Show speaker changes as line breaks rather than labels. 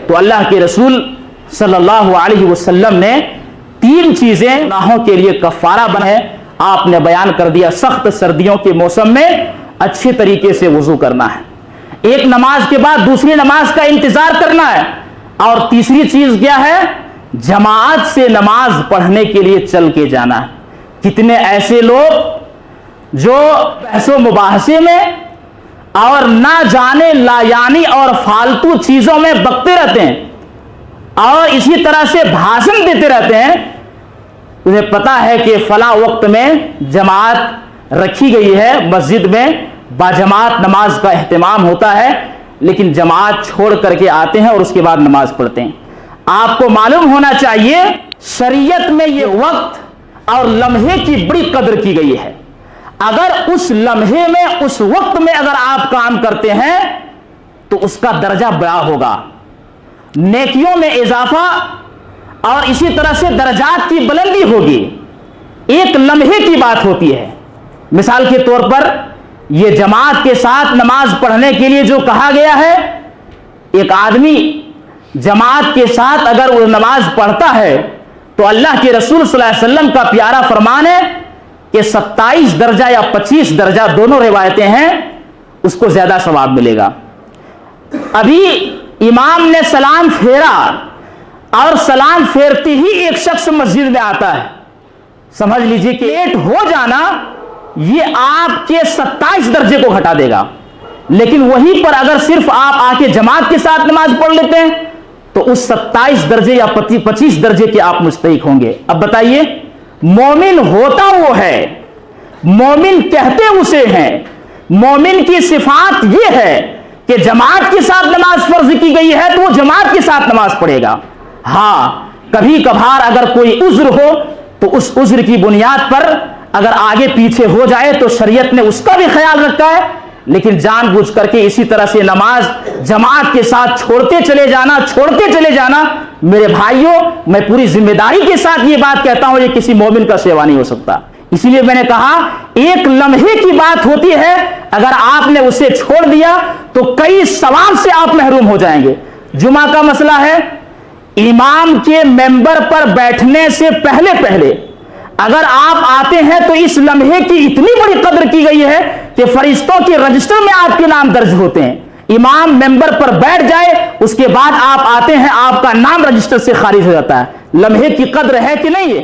تو اللہ کے رسول صلی اللہ علیہ وسلم نے 3 چیزیں گناہوں کے لیے کفارہ بنا ہے. آپ نے بیان کر دیا سخت سردیوں کے موسم میں اچھے طریقے سے وضو کرنا ہے, ایک نماز کے بعد دوسری نماز کا انتظار کرنا ہے, اور تیسری چیز کیا ہے, جماعت سے نماز پڑھنے کے لیے چل کے جانا ہے. کتنے ایسے لوگ جو بحث و مباحثے میں اور نہ جانے لا یعنی اور فالتو چیزوں میں بکتے رہتے ہیں اور اسی طرح سے بھاشن دیتے رہتے ہیں. انہیں پتا ہے کہ فلاں وقت میں جماعت رکھی گئی ہے, مسجد میں باجماعت نماز کا اہتمام ہوتا ہے, لیکن جماعت چھوڑ کر کے آتے ہیں اور اس کے بعد نماز پڑھتے ہیں. آپ کو معلوم ہونا چاہیے شریعت میں یہ وقت اور لمحے کی بڑی قدر کی گئی ہے. اگر اس لمحے میں اس وقت میں اگر آپ کام کرتے ہیں تو اس کا درجہ بڑا ہوگا, نیکیوں میں اضافہ اور اسی طرح سے درجات کی بلندی ہوگی. ایک لمحے کی بات ہوتی ہے. مثال کے طور پر یہ جماعت کے ساتھ نماز پڑھنے کے لیے جو کہا گیا ہے, ایک آدمی جماعت کے ساتھ اگر وہ نماز پڑھتا ہے تو اللہ کے رسول صلی اللہ علیہ وسلم کا پیارا فرمان ہے کہ 27 درجہ یا 25 درجہ دونوں روایتیں ہیں, اس کو زیادہ ثواب ملے گا. ابھی امام نے سلام پھیرا اور سلام پھیرتی ہی ایک شخص مسجد میں آتا ہے, سمجھ لیجئے کہ لیٹ ہو جانا یہ آپ کے 27 درجے کو گھٹا دے گا. لیکن وہیں پر اگر صرف آپ آ کے جماعت کے ساتھ نماز پڑھ لیتے ہیں تو اس 27 درجے یا 25 درجے کے آپ مستحق ہوں گے. اب بتائیے, مومن ہوتا وہ ہے, مومن کہتے اسے ہیں, مومن کی صفات یہ ہے کہ جماعت کے ساتھ نماز فرض کی گئی ہے تو وہ جماعت کے ساتھ نماز پڑھے گا. ہاں کبھی کبھار اگر کوئی عذر ہو تو اس عذر کی بنیاد پر اگر آگے پیچھے ہو جائے تو شریعت نے اس کا بھی خیال رکھا ہے, لیکن جان بوجھ کر کے اسی طرح سے نماز جماعت کے ساتھ چھوڑتے چلے جانا میرے بھائیوں, میں پوری ذمہ داری کے ساتھ یہ بات کہتا ہوں, یہ کسی مومن کا سیوا نہیں ہو سکتا. اسی لیے میں نے کہا ایک لمحے کی بات ہوتی ہے, اگر آپ نے اسے چھوڑ دیا تو کئی ثواب سے آپ محروم ہو جائیں گے. جمعہ کا مسئلہ ہے, امام کے ممبر پر بیٹھنے سے پہلے اگر آپ آتے ہیں تو اس لمحے کی اتنی بڑی قدر کی گئی ہے کہ فرشتوں کے رجسٹر میں آپ کے نام درج ہوتے ہیں. امام ممبر پر بیٹھ جائے اس کے بعد آپ آتے ہیں, آپ کا نام رجسٹر سے خارج ہو جاتا ہے. لمحے کی قدر ہے کہ نہیں ہے؟